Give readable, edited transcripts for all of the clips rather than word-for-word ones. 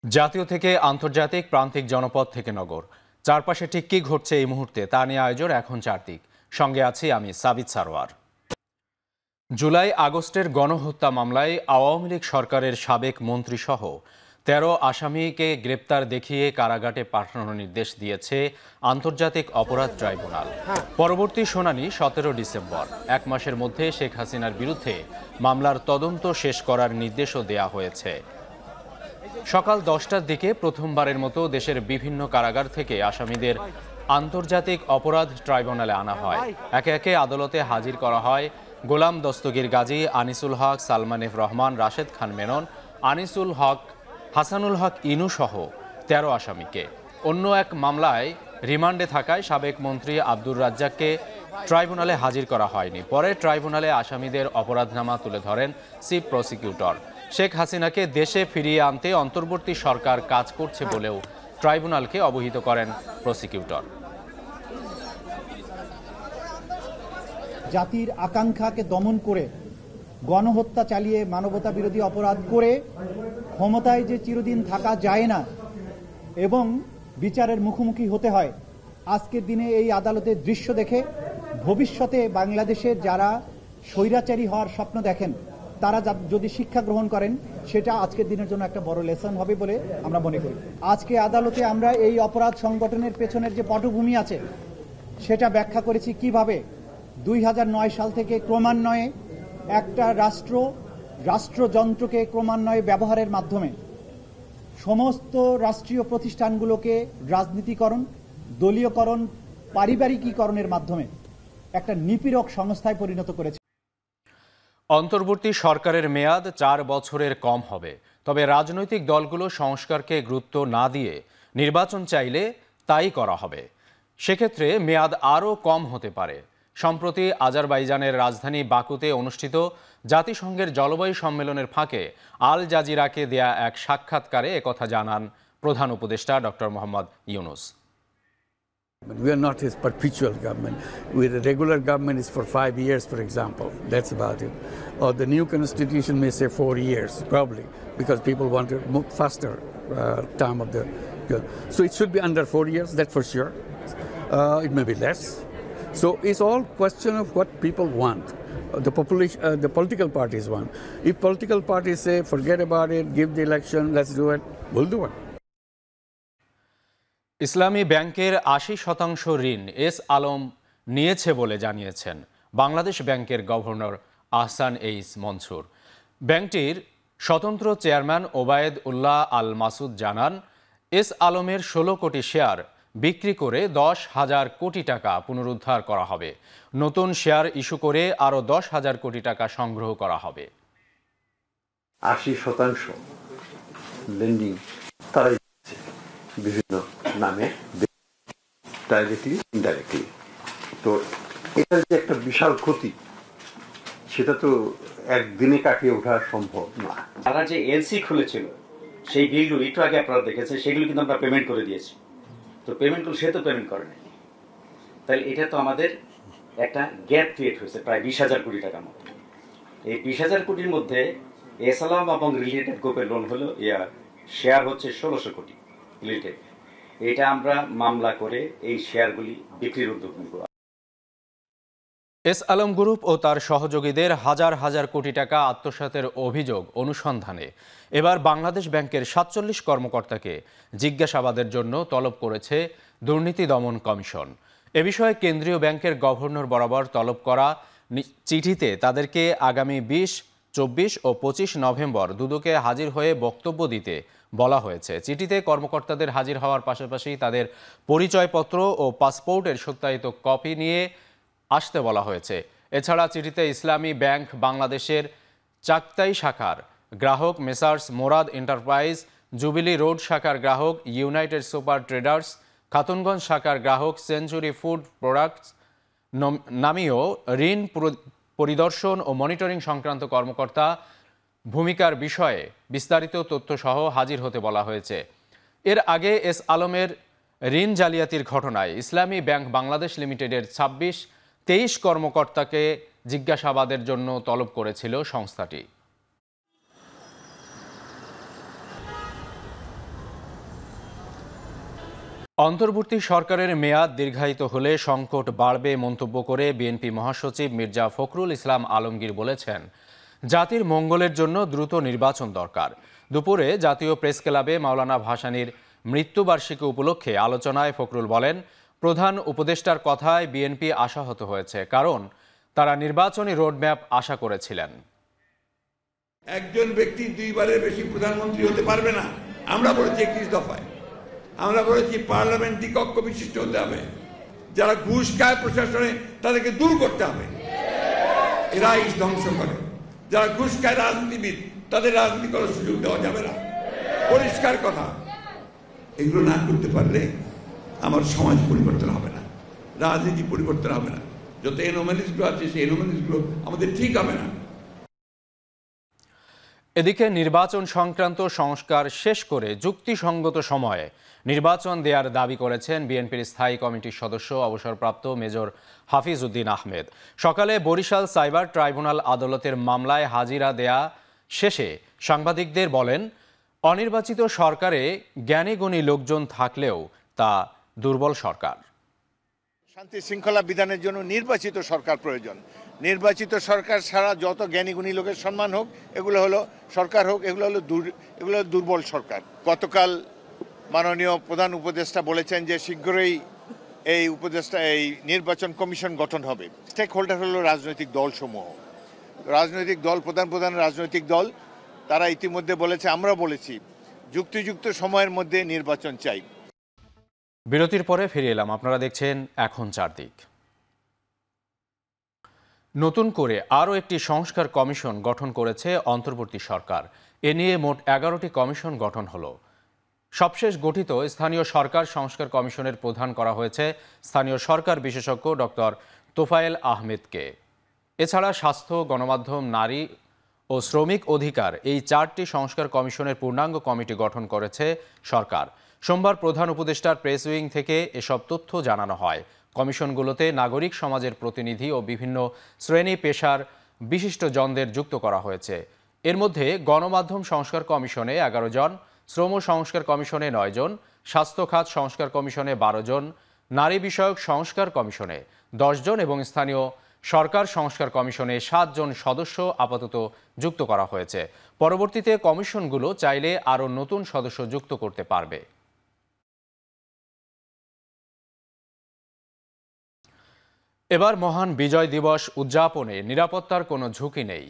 জাতীয় থেকে আন্তর্জাতিক, প্রান্তিক, জনপদ থেকে নগর, চারপাশে ঠিক কি ঘটছে এই মুহূর্তে তা নিয়ে আয়োজন এখন চারদিক। সঙ্গে আছি আমি সাবিত সারোয়ার। জুলাই আগস্টের গণহত্যা মামলায় আওয়ামী লীগ সরকারের সাবেক মন্ত্রীসহ ১৩ আসামিকে গ্রেপ্তার দেখিয়ে কারাগারে পাঠানোর নির্দেশ দিয়েছে আন্তর্জাতিক অপরাধ ট্রাইব্যুনাল। পরবর্তী শুনানি ১৭ ডিসেম্বর। এক মাসের মধ্যে শেখ হাসিনার বিরুদ্ধে মামলার তদন্ত শেষ করার নির্দেশও দেয়া হয়েছে। সকাল ১০টার দিকে প্রথমবারের মতো দেশের বিভিন্ন কারাগার থেকে আসামিদের আন্তর্জাতিক অপরাধ ট্রাইব্যুনালে আনা হয়। একে একে আদালতে হাজির করা হয় গোলাম দস্তগীর গাজী, আনিসুল হক, সালমান এফ রহমান, রাশেদ খান মেনন, আনিসুল হক, হাসানুল হক ইনু সহ ১৩ আসামিকে। অন্য এক মামলায় রিমান্ডে থাকায় সাবেক মন্ত্রী আব্দুর রাজ্জাককে ট্রাইব্যুনালে হাজির করা হয়নি। পরে ট্রাইব্যুনালে আসামিদের অপরাধনামা তুলে ধরেন চিফ প্রসিকিউটর। শেখ হাসিনাকে দেশে ফিরিয়ে আনতে অন্তর্বর্তী সরকার কাজ করছে বলেও ট্রাইব্যুনালকে অবহিত করেন প্রসিকিউটর। জাতির আকাঙ্ক্ষাকে দমন করে গণহত্যা চালিয়ে মানবতা বিরোধী অপরাধ করে ক্ষমতায় যে চিরদিন থাকা যায় না এবং বিচারের মুখোমুখি হতে হয়, আজকের দিনে এই আদালতের দৃশ্য দেখে ভবিষ্যতে বাংলাদেশের যারা স্বৈরাচারী হওয়ার স্বপ্ন দেখেন তারা যদি শিক্ষা গ্রহণ করেন, সেটা আজকের দিনের জন্য একটা বড় লেসন হবে বলে আমরা মনে করি। আজকে আদালতে আমরা এই অপরাধ সংগঠনের পেছনের যে পটভূমি আছে সেটা ব্যাখ্যা করেছি কিভাবে ২০০৯ সাল থেকে ক্রমান্বয়ে একটা রাষ্ট্রযন্ত্রকে ক্রমান্বয়ে ব্যবহারের মাধ্যমে সমস্ত রাষ্ট্রীয় প্রতিষ্ঠানগুলোকে রাজনীতিকরণ, দলীয়করণ, পারিবারিকীকরণের মাধ্যমে একটা নিপীড়ক সংস্থায় পরিণত করেছে। অন্তর্বর্তী সরকারের মেয়াদ ৪ বছরের কম হবে, তবে রাজনৈতিক দলগুলো সংস্কারকে গুরুত্ব না দিয়ে নির্বাচন চাইলে তাই করা হবে। সেক্ষেত্রে মেয়াদ আরও কম হতে পারে। সম্প্রতি আজারবাইজানের রাজধানী বাকুতে অনুষ্ঠিত জাতিসংঘের জলবায়ু সম্মেলনের ফাঁকে আল জাজিরাকে দেয়া এক সাক্ষাৎকারে একথা জানান প্রধান উপদেষ্টা doctor Mohammad Yunus. We are not his perpetual government. With a regular government is for 5 years, for example. That's about it. Or the new constitution may say 4 years, probably, because people want to move faster time of the. So it should be under 4 years, that's for sure. It may be less. So it's all question of what people want. The population, the political parties want. If political parties say, forget about it, give the election, let's do it, we'll do it. ইসলামী ব্যাংকের ৮০% ঋণ S Alam নিয়েছে বলে জানিয়েছেন বাংলাদেশ ব্যাংকের governor Ahsan এইস মনসুর। ব্যাংকটির স্বতন্ত্র chairman Obaid উল্লাহ আল মাসুদ জানান, S আলমের ১৬ কোটি শেয়ার বিক্রি করে ১০,০০০ কোটি টাকা পুনরুদ্ধার করা হবে। নতুন শেয়ার ইস্যু করে আরও ১০,০০০ কোটি টাকা সংগ্রহ করা হবে। ৮০% লেন্ডিং তারাই বিভিন্ন নামে, ডাইরেক্টলি ইনডাইরেক্টলি। তো এটার যে একটা বিশাল ক্ষতি, সেটা তো একদিনে কাটিয়ে ওঠা সম্ভব না। তারা যে এলসি খুলেছিল সেই বিলগুলো একটু আগে আপনারা দেখেছেন, সেগুলো কিন্তু আমরা পেমেন্ট করে দিয়েছি। তো পেমেন্টগুলো সে তো পেমেন্ট করেনি, তাহলে এটা তো আমাদের একটা গ্যাপ ক্রিয়েট হয়েছে প্রায় ২০,০০০ কোটি টাকার মতো। এই ২০,০০০ কোটির মধ্যে এসালাম এবং রিলেটেড গ্রুপের লোন হলো শেয়ার হচ্ছে ১৬০০ কোটি রিলেটেড। এটা আমরা মামলা করে এই শেয়ারগুলি বিক্রির উদ্যোগ নেব। এস আলম গ্রুপ ও তার সহযোগীদের হাজার হাজার কোটি টাকা আত্মসাতের অভিযোগ অনুসন্ধানে এবার বাংলাদেশ ব্যাংকের ৪৭ কর্মকর্তাকে জিজ্ঞাসাবাদের জন্য তলব করেছে দুর্নীতি দমন কমিশন। এ বিষয়ে কেন্দ্রীয় ব্যাংকের গভর্নর বরাবর তলব করা চিঠিতে তাদেরকে আগামী ২০, ২৪ ও ২৫ নভেম্বর দুদকে হাজির হয়ে বক্তব্য দিতে বলা হয়েছে। চিঠিতে কর্মকর্তাদের হাজির হওয়ার পাশাপাশি তাদের পরিচয়পত্র ও পাসপোর্টের সত্যায়িত কপি নিয়ে আসতে বলা হয়েছে। এছাড়া চিঠিতে ইসলামী ব্যাংক বাংলাদেশের চাকতাই শাখার গ্রাহক messrs Morad enterprise, jubilee road শাখার গ্রাহক ইউনাইটেড সুপার ট্রেডার্স, খাতুনগঞ্জ শাখার গ্রাহক সেঞ্চুরি ফুড প্রোডাক্টস নামীয় ঋণ পরিদর্শন ও মনিটরিং সংক্রান্ত কর্মকর্তা ভূমিকার বিষয়ে বিস্তারিত তথ্যসহ হাজির হতে বলা হয়েছে। এর আগে এস আলমের ঋণ জালিয়াতির ঘটনায় ইসলামী ব্যাংক বাংলাদেশ লিমিটেডের ২৬-২৩ কর্মকর্তাকে জিজ্ঞাসাবাদের জন্য তলব করেছিল সংস্থাটি। অন্তর্বর্তী সরকারের মেয়াদ দীর্ঘায়িত হলে সংকট বাড়বে মন্তব্য করে বিএনপি মহাসচিব মির্জা ফখরুল ইসলাম আলমগীর বলেছেন, জাতির মঙ্গলের জন্য দ্রুত নির্বাচন দরকার। দুপুরে জাতীয় প্রেস ক্লাবে মাওলানা ভাসানীর মৃত্যুবার্ষিকী উপলক্ষে আলোচনায় ফখরুল বলেন, প্রধান উপদেষ্টার কথায় বিএনপি আশাহত হয়েছে, কারণ তারা নির্বাচনী রোডম্যাপ আশা করেছিলেন। একজন ব্যক্তি দুইবারের বেশি প্রধানমন্ত্রী হতে পারবে না। আমরা বলেছি 21 দফায়, আমরা বলেছি পার্লামেন্ট দ্বিকক্ষ বিশিষ্ট হতে হবে, যারা ঘুষ খায় প্রশাসনে তাদেরকে দূর করতে হবে, এরা ধ্বংস করে। যারা ঘুষ খায় রাজনীতিবিদ, তাদের রাজনীতি করার সুযোগ দেওয়া যাবে না, পরিষ্কার কথা। এগুলো না করতে পারলে আমার সমাজ পরিবর্তন হবে না, রাজনীতি পরিবর্তন হবে না। যত এনোমালিসগুলো আছে সেই এনোমালিসগুলো আমাদের ঠিক হবে না। এদিকে নির্বাচন সংক্রান্ত সংস্কার শেষ করে যুক্তিসঙ্গত সময়ে নির্বাচন দেওয়ার দাবি করেছেন বিএনপির স্থায়ী কমিটির সদস্য অবসরপ্রাপ্ত মেজর হাফিজ উদ্দিন আহমেদ। সকালে বরিশাল সাইবার ট্রাইব্যুনাল আদালতের মামলায় হাজিরা দেয়া শেষে সাংবাদিকদের বলেন, অনির্বাচিত সরকারে জ্ঞানীগুণী লোকজন থাকলেও তা দুর্বল সরকার। শান্তি শৃঙ্খলা বিধানের জন্য নির্বাচিত সরকার প্রয়োজন। নির্বাচিত সরকার ছাড়া যত জ্ঞানীগুণী লোকের সম্মান হোক, এগুলো হলো সরকার হোক, এগুলো হলো দুর্বল সরকার। গতকাল মাননীয় প্রধান উপদেষ্টা বলেছেন যে শীঘ্রই এই নির্বাচন কমিশন গঠন হবে। স্টেক হোল্ডার হলো রাজনৈতিক দলসমূহ, রাজনৈতিক দল, প্রধান রাজনৈতিক দল, তারা ইতিমধ্যে বলেছে, আমরা বলেছি, যুক্তিযুক্ত সময়ের মধ্যে নির্বাচন চাই। বিরতির পরে ফিরে এলাম, আপনারা দেখছেন এখন চারদিক। নতুন করে আরও একটি সংস্কার কমিশন গঠন করেছে অন্তর্বর্তী সরকার। এ নিয়ে মোট 11টি কমিশন গঠন হলো। সবশেষ গঠিত স্থানীয় সরকার সংস্কার কমিশনের প্রধান করা হয়েছে স্থানীয় সরকার বিশেষজ্ঞ ডক্টর তোফায়েল আহমেদকে। এছাড়া স্বাস্থ্য, গণমাধ্যম, নারী ও শ্রমিক অধিকার, এই 4টি সংস্কার কমিশনের পূর্ণাঙ্গ কমিটি গঠন করেছে সরকার। সোমবার প্রধান উপদেষ্টার প্রেস উইং থেকে এসব তথ্য জানানো হয়। কমিশনগুলোতে নাগরিক সমাজের প্রতিনিধি ও বিভিন্ন শ্রেণী পেশার বিশিষ্টজনদের যুক্ত করা হয়েছে। এর মধ্যে গণমাধ্যম সংস্কার কমিশনে 11 জন, শ্রম সংস্কার কমিশনে 9 জন, স্বাস্থ্য খাত সংস্কার কমিশনে 12 জন, নারী বিষয়ক সংস্কার কমিশনে 10 জন এবং স্থানীয় সরকার সংস্কার কমিশনে 7 জন সদস্য আপাতত যুক্ত করা হয়েছে। পরবর্তীতে কমিশনগুলো চাইলে আরও নতুন সদস্য যুক্ত করতে পারবে। এবার মহান বিজয় দিবস উদযাপনে নিরাপত্তার কোনো ঝুঁকি নেই।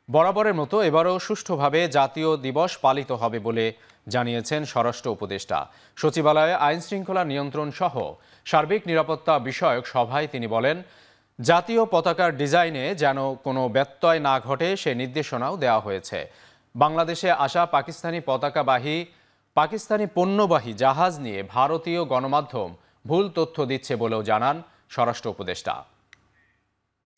বরাবরের মতো এবারও সুষ্ঠুভাবে জাতীয় দিবস পালিত হবে বলে জানিয়েছেন স্বরাষ্ট্র উপদেষ্টা। সচিবালয়ে আইন শৃঙ্খলা নিয়ন্ত্রণ সহ সার্বিক নিরাপত্তা বিষয়ক সভায় তিনি বলেন, জাতীয় পতাকার ডিজাইনে যেন কোনো ব্যত্যয় না ঘটে সে নির্দেশনাও দেওয়া হয়েছে। বাংলাদেশে আসা পাকিস্তানি পণ্যবাহী জাহাজ নিয়ে ভারতীয় গণমাধ্যম ভুল তথ্য দিচ্ছে বলেও জানান স্বরাষ্ট্র উপদেষ্টা।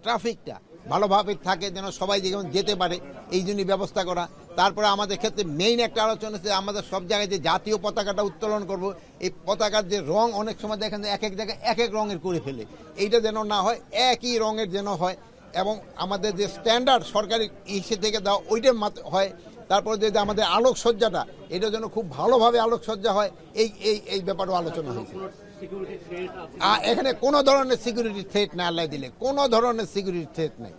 ট্রাফিকটা ভালোভাবে থাকে, যেন সবাই যেমন যেতে পারে, এই জন্য ব্যবস্থা করা। তারপরে আমাদের ক্ষেত্রে মেইন একটা আলোচনা হচ্ছে, আমাদের সব জায়গায় যে জাতীয় পতাকাটা উত্তোলন করব, এই পতাকার যে রং অনেক সময় দেখেন এক এক জায়গায় এক এক রঙের করে ফেলে, এইটা যেন না হয়, একই রঙের যেন হয়। এবং আমাদের যে স্ট্যান্ডার্ড সরকারি ইসে থেকে দেওয়া ওইটার হয়। তারপরে যে আমাদের আলোকসজ্জাটা, এটা যেন খুব ভালোভাবে আলোকসজ্জা হয়, এই ব্যাপারেও আলোচনা হয়েছে। এখানে কোনো ধরনের সিকিউরিটি থ্রেট না আল্লাহ দিলে, কোনো ধরনের সিকিউরিটি থ্রেট নেই।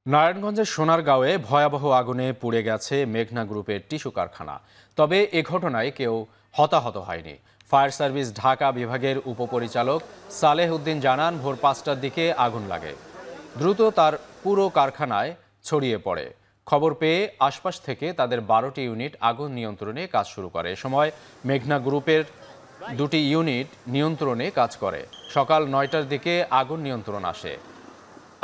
নারায়ণগঞ্জের সোনারগাঁওয়ে ভয়াবহ আগুনে পুড়ে গেছে মেঘনা গ্রুপের টিস্যু কারখানা। তবে এ ঘটনায় কেউ হতাহত হয়নি। ফায়ার সার্ভিস ঢাকা বিভাগের উপপরিচালক সালেহ উদ্দিন জানান, ভোর 5টার দিকে আগুন লাগে, দ্রুত তার পুরো কারখানায় ছড়িয়ে পড়ে। খবর পেয়ে আশপাশ থেকে তাদের 12টি ইউনিট আগুন নিয়ন্ত্রণে কাজ শুরু করে। এ সময় মেঘনা গ্রুপের 2টি ইউনিট নিয়ন্ত্রণে কাজ করে। সকাল 9টার দিকে আগুন নিয়ন্ত্রণ আসে।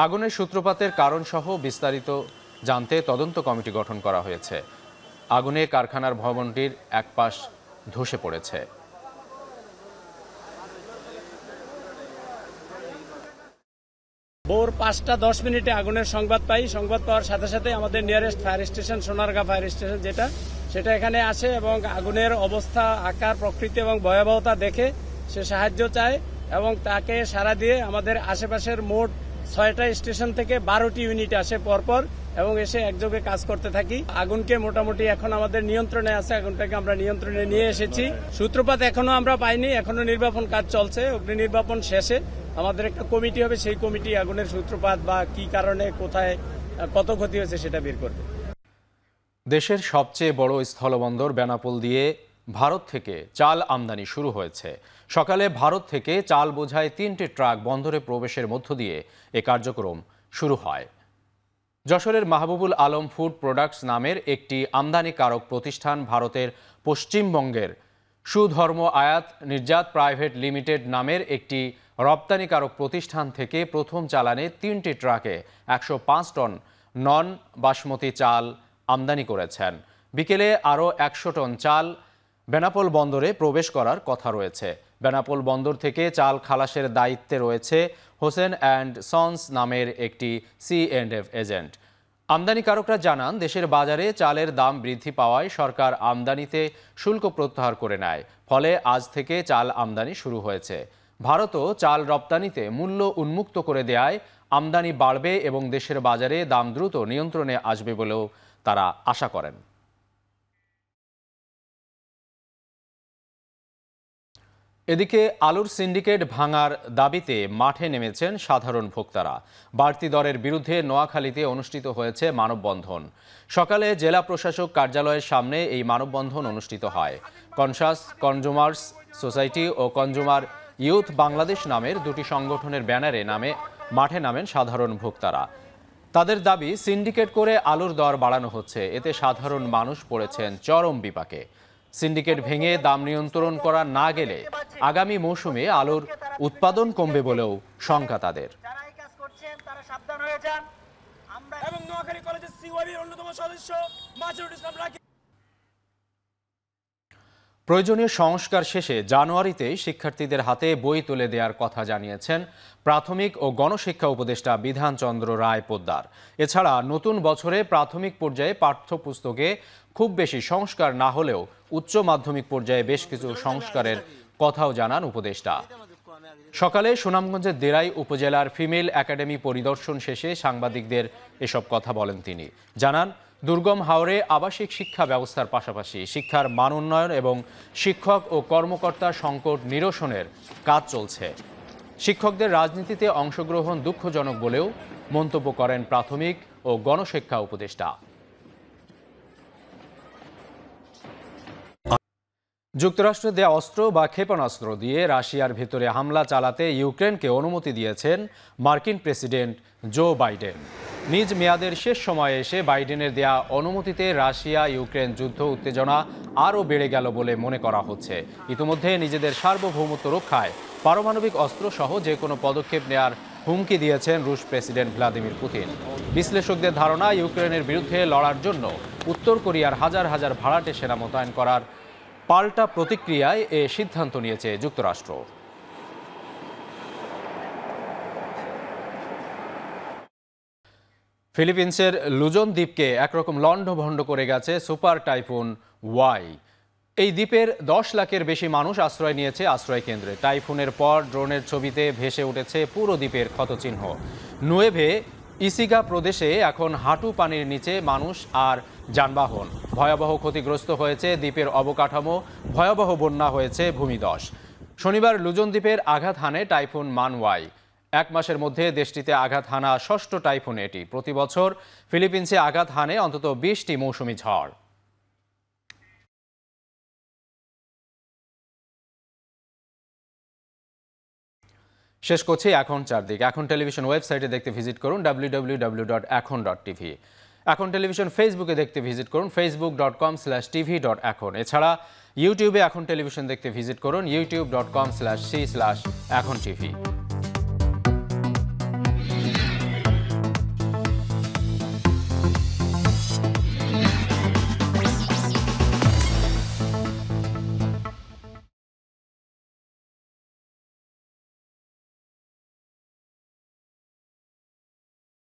আগুনের সূত্রপাতের কারণ সহ বিস্তারিত জানতে তদন্ত কমিটি গঠন করা হয়েছে। আগুনে কারখানার ভবনটির এক পাশ ধসে পড়েছে। ভোর 5টা 10 আগুনের সংবাদ পাই। সংবাদ পাওয়ার সাথে সাথে আমাদের nearest fire station Sonargaon fire station সেটা এখানে আসে এবং আগুনের অবস্থা, আকার, প্রকৃতি এবং ভয়াবহতা দেখে সে সাহায্য চায় এবং তাকে সাড়া দিয়ে আমাদের আশেপাশের মোট 6টা স্টেশন থেকে 12টি ইউনিট আসে পরপর এবং এসে একযোগে কাজ করতে থাকি। আগুনকে মোটামুটি এখন আমাদের নিয়ন্ত্রণে আছে, আগুনটাকে আমরা নিয়ন্ত্রণে নিয়ে এসেছি। সূত্রপাত এখনো আমরা পাইনি, এখনো নির্বাপন কাজ চলছে। অগ্নি নির্বাপন শেষে আমাদের একটা কমিটি হবে, সেই কমিটি আগুনের সূত্রপাত বা কি কারণে কোথায় কত ক্ষতি হয়েছে সেটা বের করবে। দেশের সবচেয়ে বড় স্থলবন্দর বেনাপোল দিয়ে ভারত থেকে চাল আমদানি শুরু হয়েছে। সকালে ভারত থেকে চাল বোঝাই 3টি ট্রাক বন্দরে প্রবেশের মধ্য দিয়ে এ কার্যক্রম শুরু হয়। যশোরের মাহবুবুল আলম ফুড প্রোডাক্টস নামের একটি আমদানিকারক প্রতিষ্ঠান ভারতের পশ্চিমবঙ্গের সুধর্ম আয়াত নির্যাত প্রাইভেট লিমিটেড নামের একটি রপ্তানিকারক প্রতিষ্ঠান থেকে প্রথম চালানে 3টি ট্রাকে 105 টন নন বাসমতি চাল আমদানি করেছেন। বিকেলে আরও 100 টন চাল বেনাপোল বন্দরে প্রবেশ করার কথা রয়েছে। বেনাপোল বন্দর থেকে চাল খালাসের দায়িত্বে রয়েছে হোসেন অ্যান্ড সন্স নামের একটি C&F এজেন্ট। আমদানিকারকরা জানান, দেশের বাজারে চালের দাম বৃদ্ধি পাওয়ায় সরকার আমদানিতে শুল্ক প্রত্যাহার করে নেয়। ফলে আজ থেকে চাল আমদানি শুরু হয়েছে। ভারতও চাল রপ্তানিতে মূল্য উন্মুক্ত করে দেয়ায় আমদানি বাড়বে এবং দেশের বাজারে দাম দ্রুত নিয়ন্ত্রণে আসবে বলেও তারা আশা করেন। এদিকে আলুর সিন্ডিকেট ভাঙার দাবিতে মাঠে নেমেছেন সাধারণ ভোক্তারা। বাড়তি দরের বিরুদ্ধে নোয়াখালীতে অনুষ্ঠিত হয়েছে মানববন্ধন। সকালে জেলা প্রশাসক কার্যালয়ের সামনে এই মানববন্ধন অনুষ্ঠিত হয়। কনসাস কনজুমার্স সোসাইটি ও কনজুমার ইউথ বাংলাদেশ নামের দুটি সংগঠনের ব্যানারে মাঠে নামেন সাধারণ ভোক্তারা। তাদের দাবি, সিন্ডিকেট করে আলুর দর বাড়ানো হচ্ছে, এতে সাধারণ মানুষ পড়েছেন চরম বিপাকে। সিন্ডিকেট ভেঙে দাম নিয়ন্ত্রণ করা না গেলে আগামী মৌসুমে আলুর উৎপাদন কমবে বলেও শঙ্কা তাদের। প্রয়োজনীয় সংস্কার শেষে জানুয়ারিতেই শিক্ষার্থীদের হাতে বই তুলে দেওয়ার কথা জানিয়েছেন প্রাথমিক ও গণশিক্ষা উপদেষ্টা বিধানচন্দ্র রায় পোদ্দার। এছাড়া নতুন বছরে প্রাথমিক পর্যায়ে পাঠ্যপুস্তকে খুব বেশি সংস্কার না হলেও উচ্চ মাধ্যমিক পর্যায়ে বেশ কিছু সংস্কারের কথাও জানান উপদেষ্টা। সকালে সুনামগঞ্জের দেরাই উপজেলার ফিমেল একাডেমি পরিদর্শন শেষে সাংবাদিকদের এসব কথা বলেন তিনি। জানান, দুর্গম হাওরে আবাসিক শিক্ষা ব্যবস্থার পাশাপাশি শিক্ষার মান উন্নয়ন এবং শিক্ষক ও কর্মকর্তা সংকট নিরসনের কাজ চলছে। শিক্ষকদের রাজনীতিতে অংশগ্রহণ দুঃখজনক বলেও মন্তব্য করেন প্রাথমিক ও গণশিক্ষা উপদেষ্টা। যুক্তরাষ্ট্র দেয়া অস্ত্র বা ক্ষেপণাস্ত্র দিয়ে রাশিয়ার ভেতরে হামলা চালাতে ইউক্রেনকে অনুমতি দিয়েছেন মার্কিন প্রেসিডেন্ট জো বাইডেন। নিজ মেয়াদের শেষ সময়ে এসে বাইডেনের দেয়া অনুমতিতে রাশিয়া ইউক্রেন যুদ্ধ উত্তেজনা আরও বেড়ে গেল বলে মনে করা হচ্ছে। ইতিমধ্যে নিজেদের সার্বভৌমত্ব রক্ষায় পারমাণবিক অস্ত্র সহ যে কোনো পদক্ষেপ নেয়ার হুমকি দিয়েছেন রুশ প্রেসিডেন্ট ভ্লাদিমির পুতিন। বিশ্লেষকদের ধারণা, ইউক্রেনের বিরুদ্ধে লড়ার জন্য উত্তর কোরিয়ার হাজার হাজার ভাড়াটে সেনা মোতায়েন করার পাল্টা প্রতিক্রিয়ায় এ সিদ্ধান্ত নিয়েছে যুক্তরাষ্ট্র। ফিলিপিন্সের লুজন দ্বীপকে একরকম লণ্ডভণ্ড করে গেছে সুপার টাইফুন ওয়াই। এই দ্বীপের 10 লাখের বেশি মানুষ আশ্রয় নিয়েছে আশ্রয় কেন্দ্রে। টাইফুনের পর ড্রোনের ছবিতে ভেসে উঠেছে পুরো দ্বীপের ক্ষতচিহ্ন। নুয়েভে ইসিগা প্রদেশে এখন হাঁটু পানির নিচে মানুষ আর যানবাহন। ভয়াবহ ক্ষতিগ্রস্ত হয়েছে দ্বীপের অবকাঠামো, ভয়াবহ বন্যা হয়েছে ভূমিধস। শনিবার লুজন দ্বীপের আঘাত হানে টাইফুন মানওয়াই। 1 মাসের মধ্যে দেশটিতে আঘাত হানা 6ষ্ঠ টাইফুন এটি। প্রতি বছর ফিলিপিন্সে আঘাত হানে অন্তত 20টি মৌসুমি ঝড়। শেষ করছি এখন চারদিক। এখন টেলিভিশন ওয়েবসাইটে দেখতে ভিজিট করুন www.ekhon.tv। এখন টেলিভিশন ফেসবুকে দেখতে ভিজিট করুন facebook.com/tv.ekhon। এছাড়া ইউটিউবে এখন টেলিভিশন দেখতে ভিজিট করুন youtube.com/c/ekhon tv।